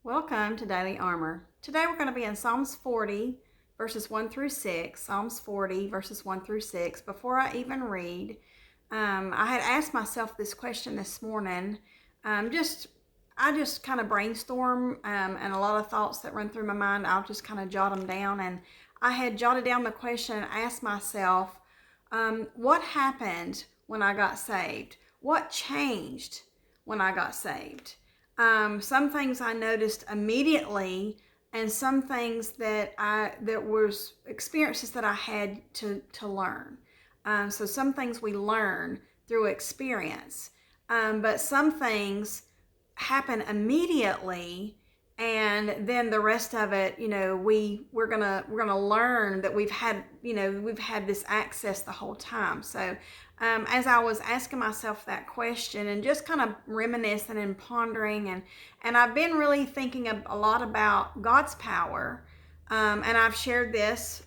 Welcome to Daily Armor. Today we're going to be in Psalms 40, verses 1 through 6. Psalms 40, verses 1 through 6. Before I even read, I had asked myself this question this morning. I just kind of brainstorm and a lot of thoughts that run through my mind, I'll just kind of jot them down. And I had jotted down the question and asked myself, what happened when I got saved? What changed when I got saved? Some things I noticed immediately, and some things that was experiences that I had to learn. So some things we learn through experience, but some things happen immediately, and then the rest of it, we're gonna learn that we've had this access the whole time. So as I was asking myself that question and just kind of reminiscing and pondering, and I've been really thinking a lot about God's power, and I've shared this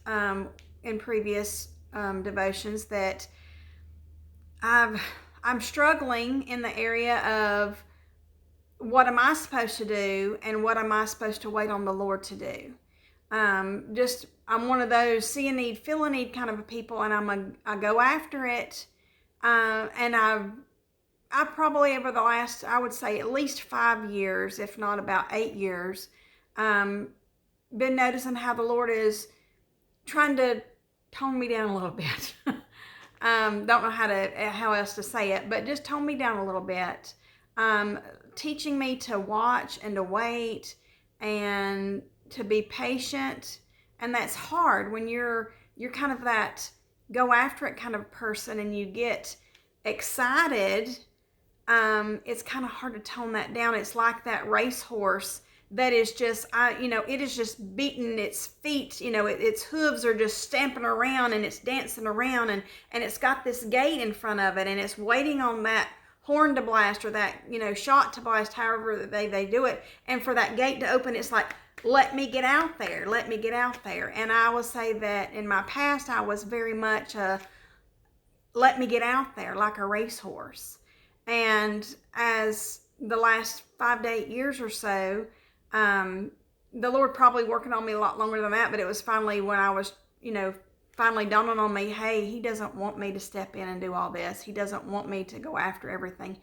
in previous devotions that I'm struggling in the area of what am I supposed to do and what am I supposed to wait on the Lord to do. I'm one of those see a need, feel a need kind of a people, and I go after it. And I probably over the last, I would say at least 5 years, if not about 8 years, been noticing how the Lord is trying to tone me down a little bit. Don't know how else to say it, but just tone me down a little bit. Teaching me to watch and to wait and to be patient. And that's hard when you're kind of that go after it kind of person and you get excited. It's kind of hard to tone that down. It's like that racehorse that is just, it is just beating its feet, its hooves are just stamping around and it's dancing around, and it's got this gate in front of it and it's waiting on that horn to blast or that, shot to blast, however they do it. And for that gate to open, it's like, let me get out there. Let me get out there. And I will say that in my past, I was very much let me get out there, like a racehorse. And as the last 5 to 8 years or so, the Lord probably working on me a lot longer than that, but it was finally when I was, finally dawning on me, hey, He doesn't want me to step in and do all this. He doesn't want me to go after everything.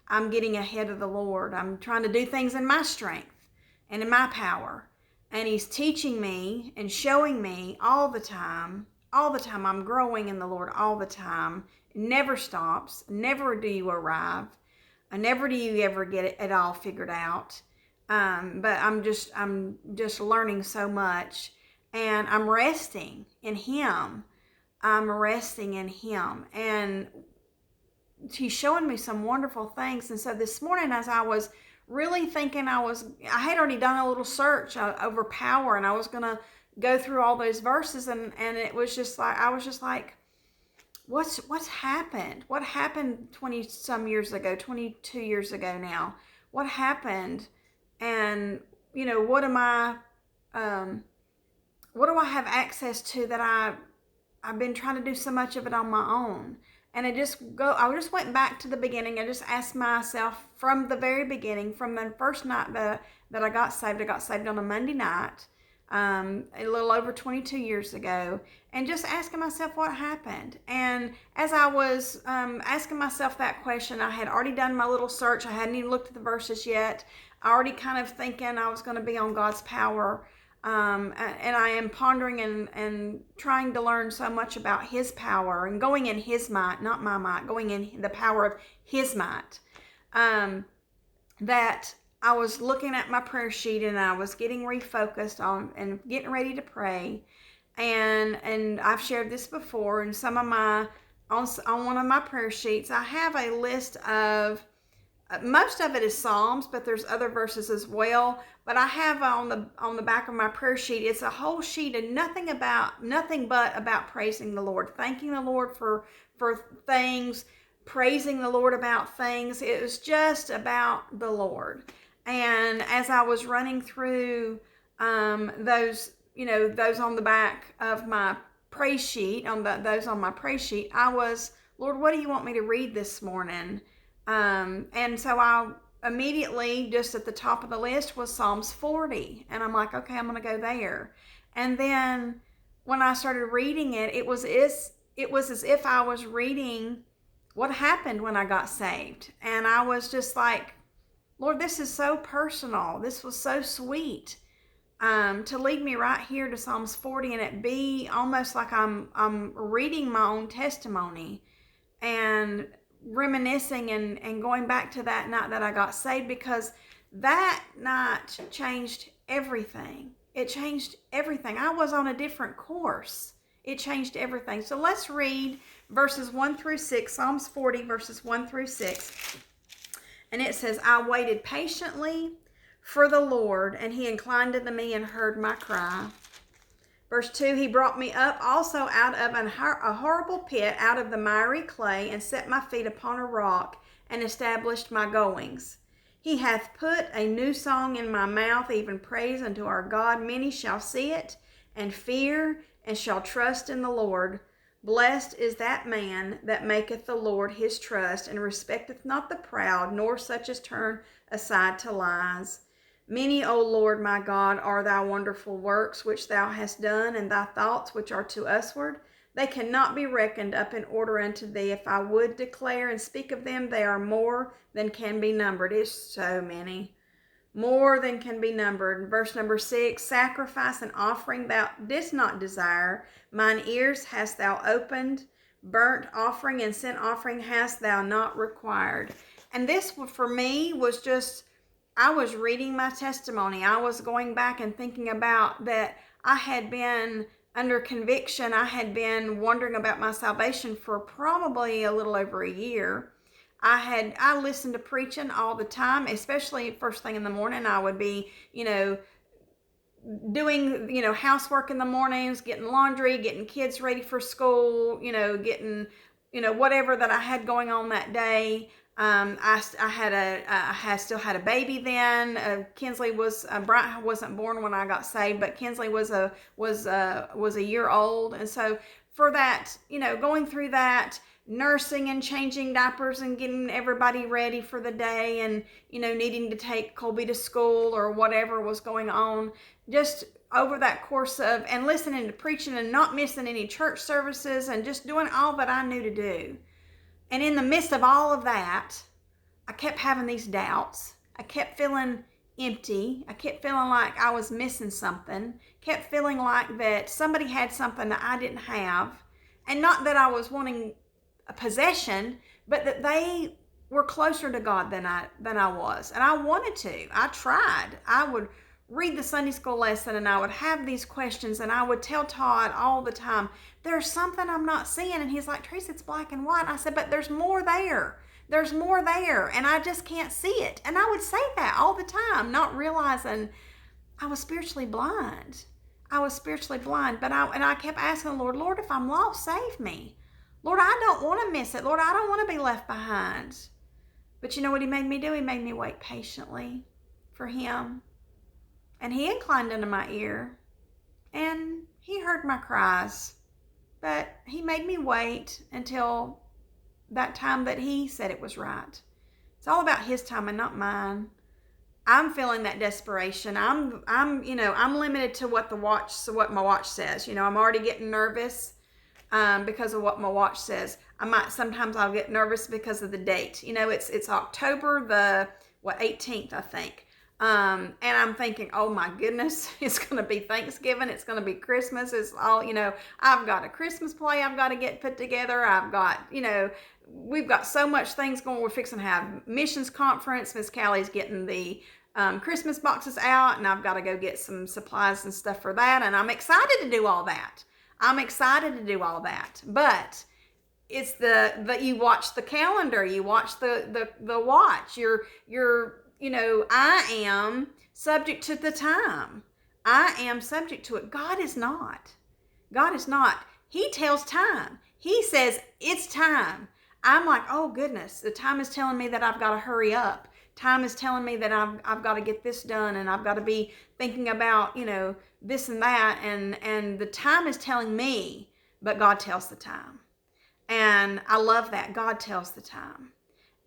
I'm getting ahead of the Lord. I'm trying to do things in my strength and in my power. And He's teaching me and showing me all the time. I'm growing in the Lord all the time. It never stops. Never do you arrive. Never do you ever get it all figured out. But I'm just learning so much, and I'm resting in Him. I'm resting in Him, and He's showing me some wonderful things. And so this morning, as I was really thinking, I had already done a little search over power, and I was gonna go through all those verses, and it was just like I was just like, what's happened? What happened 20 some years ago, 22 years ago now? What happened? And what am I? What do I have access to that I've been trying to do so much of it on my own? And I just went back to the beginning. I just asked myself from the very beginning, from the first night that I got saved. I got saved on a Monday night, a little over 22 years ago, and just asking myself what happened. And as I was asking myself that question, I had already done my little search. I hadn't even looked at the verses yet. I already kind of thinking I was going to be on God's power. And I am pondering and trying to learn so much about His power and going in His might, not my might, going in the power of His might. That I was looking at my prayer sheet and I was getting refocused on and getting ready to pray. And I've shared this before, and some of my on one of my prayer sheets, I have a list of most of it is Psalms, but there's other verses as well. But I have on the back of my prayer sheet, it's a whole sheet of nothing but about praising the Lord, thanking the Lord for things, praising the Lord about things. It was just about the Lord. And as I was running through those on the back of my praise sheet, those on my praise sheet, I was, Lord, what do you want me to read this morning? And so immediately, just at the top of the list was Psalms 40. And I'm like, okay, I'm going to go there. And then when I started reading it, it was as if I was reading what happened when I got saved. And I was just like, Lord, this is so personal. This was so sweet. To lead me right here to Psalms 40 and it be almost like I'm reading my own testimony and reminiscing and going back to that night that I got saved, because that night changed everything. It changed everything. I was on a different course. It changed everything. So let's read verses 1 through 6, Psalms 40, verses 1 through 6. And it says, I waited patiently for the Lord, and he inclined unto me and heard my cry. Verse 2, he brought me up also out of a horrible pit, out of the miry clay, and set my feet upon a rock, and established my goings. He hath put a new song in my mouth, even praise unto our God. Many shall see it, and fear, and shall trust in the Lord. Blessed is that man that maketh the Lord his trust, and respecteth not the proud, nor such as turn aside to lies. Many, O Lord my God, are thy wonderful works which thou hast done, and thy thoughts which are to usward. They cannot be reckoned up in order unto thee. If I would declare and speak of them, they are more than can be numbered. It's so many. More than can be numbered. Verse number 6, sacrifice and offering thou didst not desire. Mine ears hast thou opened. Burnt offering and sin offering hast thou not required. And this for me was just, I was reading my testimony. I was going back and thinking about that I had been under conviction. I had been wondering about my salvation for probably a little over a year. I listened to preaching all the time, especially first thing in the morning. I would be, doing, housework in the mornings, getting laundry, getting kids ready for school, getting, whatever that I had going on that day. I still had a baby then. Kinsley was, Bryant wasn't born when I got saved, but Kinsley was a year old. And so for that, going through that, nursing and changing diapers and getting everybody ready for the day, and needing to take Colby to school or whatever was going on, just over that course of, and listening to preaching and not missing any church services and just doing all that I knew to do. And in the midst of all of that, I kept having these doubts. I kept feeling empty. I kept feeling like I was missing something. Kept feeling like that somebody had something that I didn't have. And not that I was wanting a possession, but that they were closer to God than I was. And I wanted to. I tried. I would read the Sunday school lesson and I would have these questions, and I would tell Todd all the time, there's something I'm not seeing. And he's like, Tracy, it's black and white. I said, but there's more there. There's more there, and I just can't see it. And I would say that all the time, not realizing I was spiritually blind. I was spiritually blind. But I kept asking the Lord, if I'm lost, save me. Lord, I don't want to miss it. Lord, I don't want to be left behind. But you know what he made me do? He made me wait patiently for him. And he inclined unto my ear, and he heard my cries. But he made me wait until that time that he said it was right. It's all about his time and not mine. I'm feeling that desperation. I'm limited to what my watch says. I'm already getting nervous because of what my watch says. Sometimes I'll get nervous because of the date. It's October the 18th, I think. And I'm thinking, oh my goodness, it's going to be Thanksgiving. It's going to be Christmas. It's all, I've got a Christmas play I've got to get put together. I've got, we've got so much things going. We're fixing to have missions conference. Miss Callie's getting the Christmas boxes out, and I've got to go get some supplies and stuff for that. And I'm excited to do all that. But it's you watch the calendar, you watch the watch. I am subject to the time. I am subject to it. God is not. He tells time. He says, it's time. I'm like, oh goodness, the time is telling me that I've got to hurry up. Time is telling me that I've got to get this done, and I've got to be thinking about, this and that. And the time is telling me, but God tells the time. And I love that. God tells the time.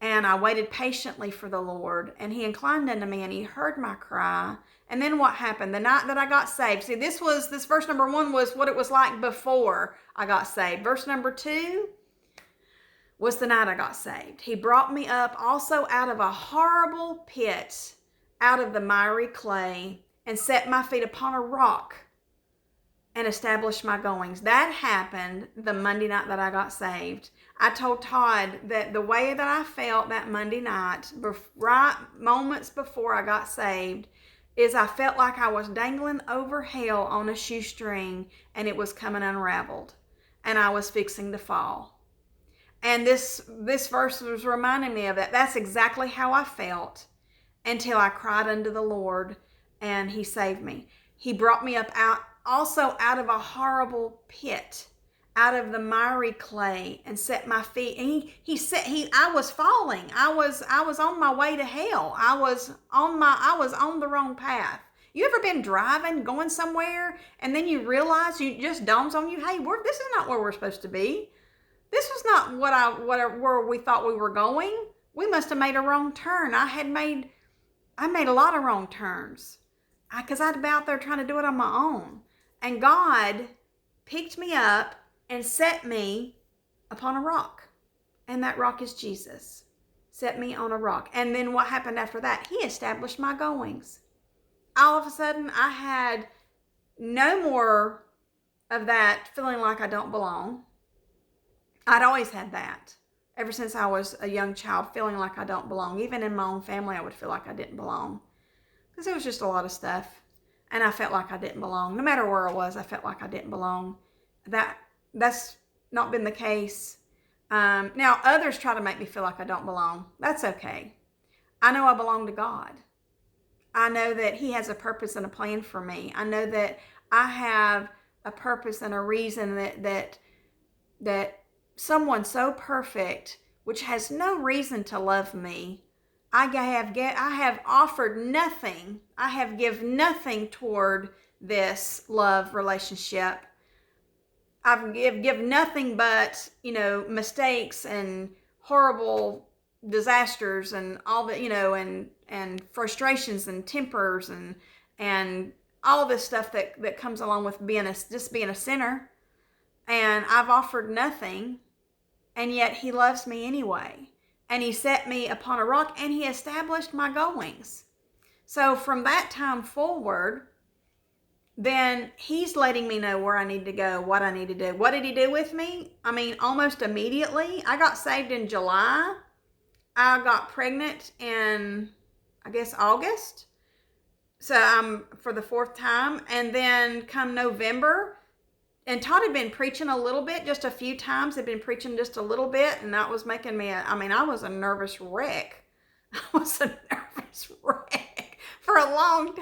And I waited patiently for the Lord, and he inclined unto me, and he heard my cry. And then what happened? The night that I got saved. See, this verse number 1 was what it was like before I got saved. Verse number 2 was the night I got saved. He brought me up also out of a horrible pit, out of the miry clay, and set my feet upon a rock and established my goings. That happened the Monday night that I got saved. I told Todd that the way that I felt that Monday night, right moments before I got saved, is I felt like I was dangling over hell on a shoestring and it was coming unraveled and I was fixing to fall. And this verse was reminding me of that. That's exactly how I felt until I cried unto the Lord and he saved me. He brought me up out of a horrible pit, out of the miry clay, and set my feet. And I was falling. I was on my way to hell. I was on the wrong path. You ever been driving, going somewhere, and then you realize, it just dawns on you, hey, this is not where we're supposed to be. This was not where we thought we were going. We must have made a wrong turn. I made a lot of wrong turns because I'd been out there trying to do it on my own. And God picked me up and set me upon a rock. And that rock is Jesus. Set me on a rock. And then what happened after that? He established my goings. All of a sudden, I had no more of that feeling like I don't belong. I'd always had that. Ever since I was a young child, feeling like I don't belong. Even in my own family, I would feel like I didn't belong. Because it was just a lot of stuff. And I felt like I didn't belong. No matter where I was, I felt like I didn't belong. That's not been the case. Now, others try to make me feel like I don't belong. That's okay. I know I belong to God. I know that he has a purpose and a plan for me. I know that I have a purpose and a reason that someone so perfect, which has no reason to love me, I have offered nothing. I have given nothing toward this love relationship. I've given nothing but, mistakes and horrible disasters and all the, and frustrations and tempers and all this stuff that comes along with being a sinner. And I've offered nothing, and yet he loves me anyway. And he set me upon a rock, and he established my goings. So from that time forward, then he's letting me know where I need to go, what I need to do. What did he do with me? Almost immediately. I got saved in July. I got pregnant in, August. So for the 4th time. And then come November, and Todd had been preaching a little bit, just a few times, had been preaching just a little bit, and that was making me, I was a nervous wreck. I was a nervous wreck for a long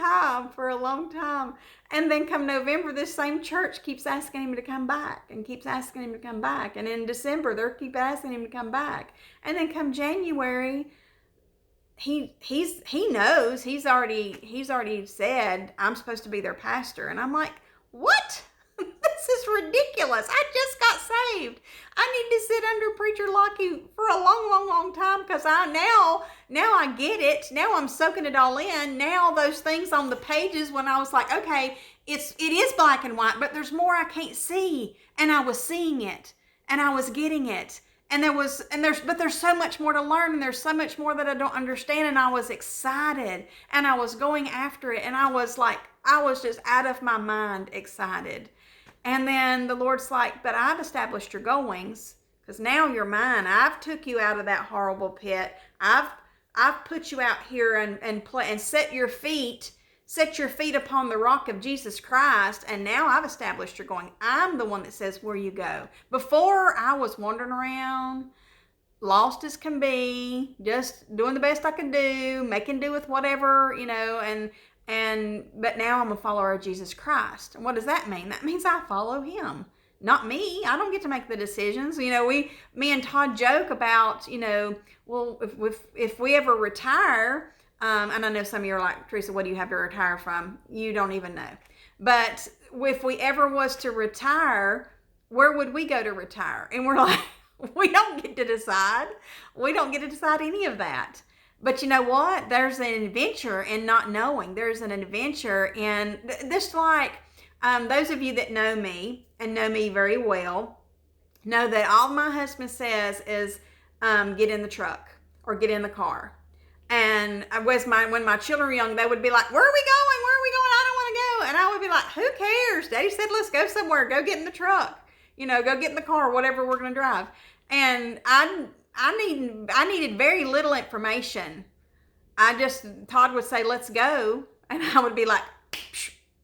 time. And then come November, this same church keeps asking him to come back and keeps asking him to come back. And in December, they keep asking him to come back. And then come January, he knows, he's already said, I'm supposed to be their pastor. And I'm like, what? This is ridiculous. I just got saved. I need to sit under Preacher Lockie for a long time because now I get it. Now I'm soaking it all in. Now those things on the pages when I was like, okay, it is black and white, but there's more I can't see. And I was seeing it and I was getting it. But there's so much more to learn, and there's so much more that I don't understand. And I was excited and I was going after it. And I was just out of my mind excited. And then the Lord's like, but I've established your goings because now you're mine. I've took you out of that horrible pit. I've put you out here and set your feet upon the rock of Jesus Christ. And now I've established your going. I'm the one that says where you go. Before, I was wandering around, lost as can be, just doing the best I could do, making do with whatever, but now I'm a follower of Jesus Christ. And what does that mean? That means I follow him, not me. I don't get to make the decisions. Me and Todd joke about, well, if we ever retire, and I know some of you are like, Teresa, what do you have to retire from? You don't even know. But if we ever was to retire, where would we go to retire? And we're like, We don't get to decide. We don't get to decide any of that. But you know what? There's an adventure in not knowing. There's an adventure in this, like those of you that know me and know me very well know that all my husband says is get in the truck or get in the car. And when my children were young, they would be like, where are we going? Where are we going? I don't want to go. And I would be like, who cares? Daddy said, let's go somewhere. Go get in the truck. Go get in the car, whatever we're going to drive. And I needed very little information. Todd would say, let's go. And I would be like,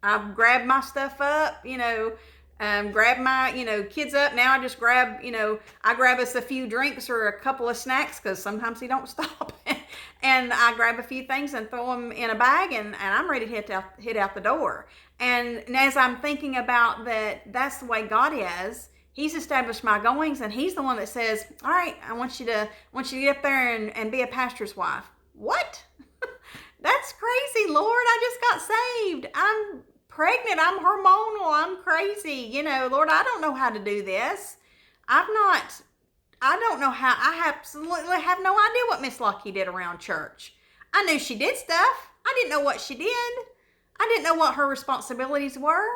I've grabbed my stuff up, grab my, kids up. Now I just grab, I grab us a few drinks or a couple of snacks because sometimes he don't stop. And I grab a few things and throw them in a bag and I'm ready to hit out the door. And as I'm thinking about that's the way God is. He's established my goings, and he's the one that says, all right, I want you to get up there and be a pastor's wife. What? That's crazy, Lord. I just got saved. I'm pregnant. I'm hormonal. I'm crazy. Lord, I don't know how to do this. I don't know how. I absolutely have no idea what Miss Lucky did around church. I knew she did stuff. I didn't know what she did. I didn't know what her responsibilities were.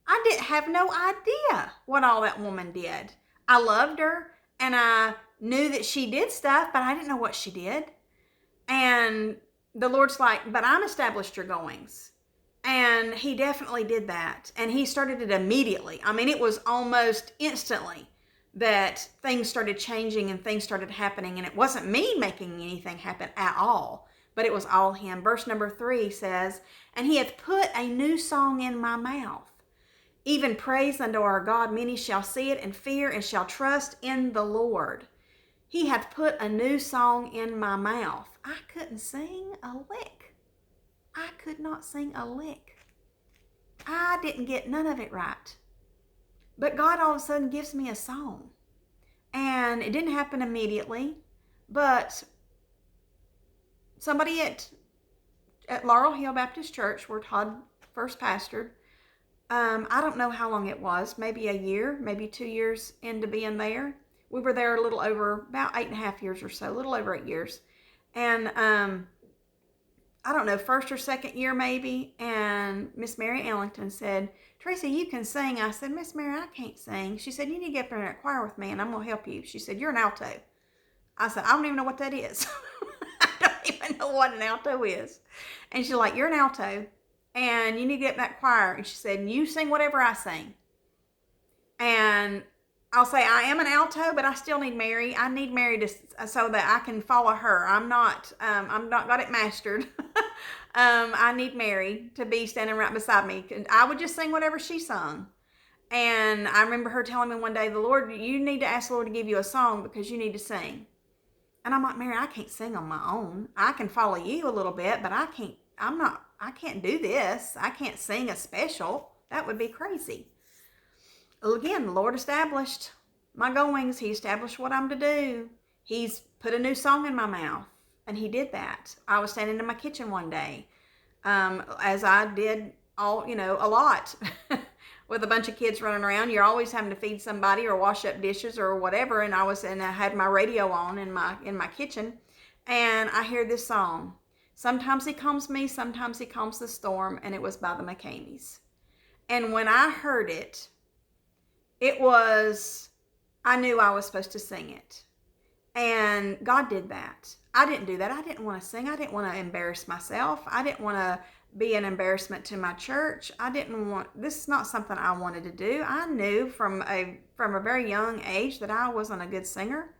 I didn't have no idea what all that woman did. I loved her and I knew that she did stuff, but I didn't know what she did. And the Lord's like, but I'm established your goings. And he definitely did that. And he started it immediately. I mean, it was almost instantly that things started changing and things started happening. And it wasn't me making anything happen at all, but it was all him. Verse number 3 says, and he hath put a new song in my mouth. Even praise unto our God, many shall see it and fear and shall trust in the Lord. He hath put a new song in my mouth. I couldn't sing a lick. I could not sing a lick. I didn't get none of it right. But God all of a sudden gives me a song. And it didn't happen immediately, but somebody at Laurel Hill Baptist Church, where Todd first pastored, I don't know how long it was, maybe a year, maybe 2 years into being there. We were there a little over, about 8.5 years or so, a little over 8 years. And I don't know, first or second year maybe, and Miss Mary Ellington said, Tracy, you can sing. I said, Miss Mary, I can't sing. She said, you need to get up there in that choir with me and I'm going to help you. She said, you're an alto. I said, I don't even know what that is. I don't even know what an alto is. And she's like, you're an alto and you need to get in that choir. And she said, you sing whatever I sing. And I'll say I am an alto, but I still need Mary. I need Mary so that I can follow her. I'm not got it mastered. I need Mary to be standing right beside me. I would just sing whatever she sung. And I remember her telling me one day, the Lord, you need to ask the Lord to give you a song because you need to sing. And I'm like, Mary, I can't sing on my own. I can follow you a little bit, but I can't do this. I can't sing a special. That would be crazy. Well, again, the Lord established my goings. He established what I'm to do. He's put a new song in my mouth, and he did that. I was standing in my kitchen one day, as I did a lot with a bunch of kids running around. You're always having to feed somebody or wash up dishes or whatever. And I had my radio on in my kitchen, and I hear this song. Sometimes he calms me, sometimes he calms the storm, and it was by the McCameys. And when I heard it, I knew I was supposed to sing it. And God did that. I didn't do that. I didn't want to sing. I didn't want to embarrass myself. I didn't want to be an embarrassment to my church. This is not something I wanted to do. I knew from a very young age that I wasn't a good singer.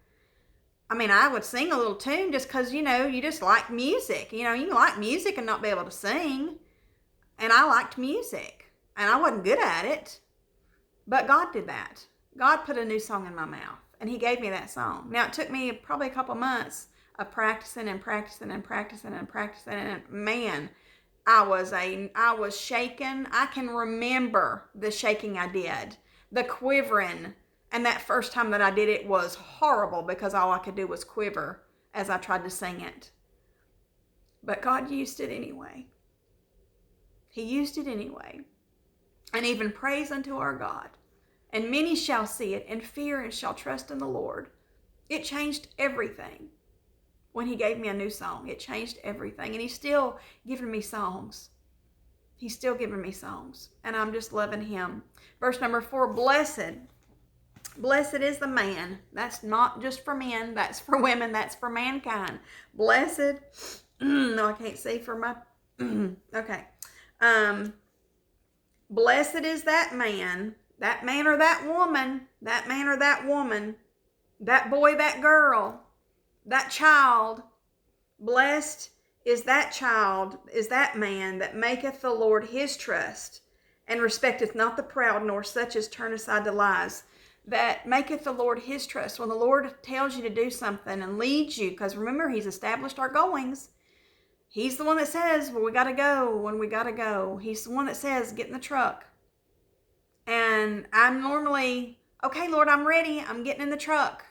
I mean, I would sing a little tune just because, you just like music. You can like music and not be able to sing. And I liked music. And I wasn't good at it. But God did that. God put a new song in my mouth. And he gave me that song. Now, it took me probably a couple months of practicing and practicing and practicing and practicing. And man, I was shaking. I can remember the shaking I did. The quivering. And that first time that I did it was horrible because all I could do was quiver as I tried to sing it. But God used it anyway. He used it anyway. And even praise unto our God. And many shall see it and fear and shall trust in the Lord. It changed everything when he gave me a new song. It changed everything. And he's still giving me songs. He's still giving me songs. And I'm just loving him. Verse number 4, blessed. Blessed is the man. That's not just for men. That's for women. That's for mankind. Blessed. No, I can't say for my... Okay. Blessed is that man or that woman, that man or that woman, that boy, that girl, that child. Blessed is that child, is that man that maketh the Lord his trust, and respecteth not the proud, nor such as turn aside to lies. That maketh the Lord his trust. When the Lord tells you to do something and leads you, because remember, he's established our goings. He's the one that says, well, we got to go when we got to go. He's the one that says, get in the truck. And I'm normally, okay, Lord, I'm ready. I'm getting in the truck.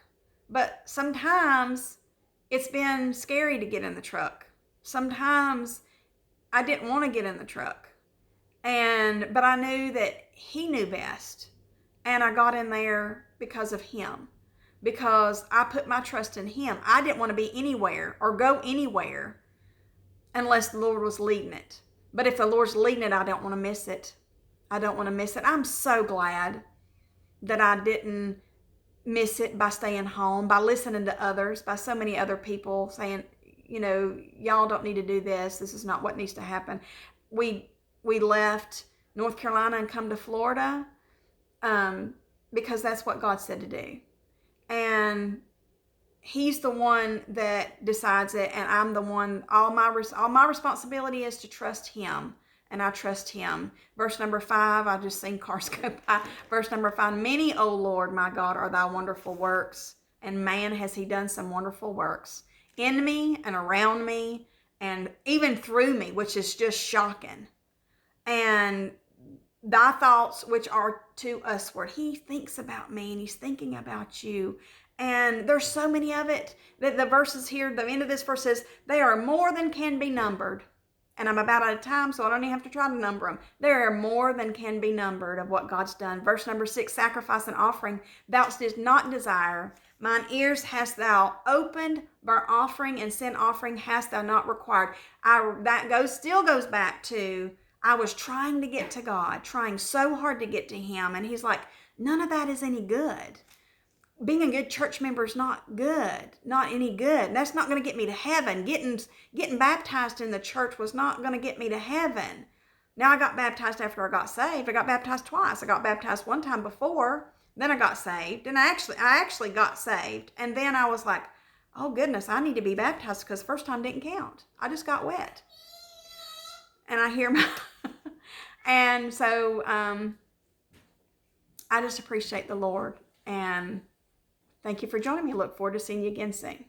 But sometimes it's been scary to get in the truck. Sometimes I didn't want to get in the truck. But I knew that he knew best. And I got in there because of him. Because I put my trust in him. I didn't want to be anywhere or go anywhere unless the Lord was leading it. But if the Lord's leading it, I don't want to miss it. I don't want to miss it. I'm so glad that I didn't miss it by staying home, by listening to others, by so many other people saying, you know, y'all don't need to do this. This is not what needs to happen. We left North Carolina and come to Florida because that's what God said to do. And he's the one that decides it, and I'm the one, all my responsibility is to trust him, and I trust him. Verse number 5, I just seen cars go by. Verse number 5, many, O Lord, my God, are thy wonderful works, and man, has he done some wonderful works in me and around me, and even through me, which is just shocking. And thy thoughts, which are to usward. He thinks about me, and he's thinking about you. And there's so many of it that the verses here, the end of this verse says, they are more than can be numbered. And I'm about out of time, so I don't even have to try to number them. There are more than can be numbered of what God's done. Verse number 6, sacrifice and offering thou didst not desire. Mine ears hast thou opened, burnt offering and sin offering hast thou not required. Still goes back to, I was trying to get to God, trying so hard to get to him. And he's like, none of that is any good. Being a good church member is not good, not any good. That's not going to get me to heaven. Getting baptized in the church was not going to get me to heaven. Now I got baptized after I got saved. I got baptized twice. I got baptized one time before, then I got saved, and I actually got saved. And then I was like, oh goodness, I need to be baptized because first time didn't count. I just got wet. And I hear my, and so I just appreciate the Lord, and thank you for joining me. Look forward to seeing you again soon.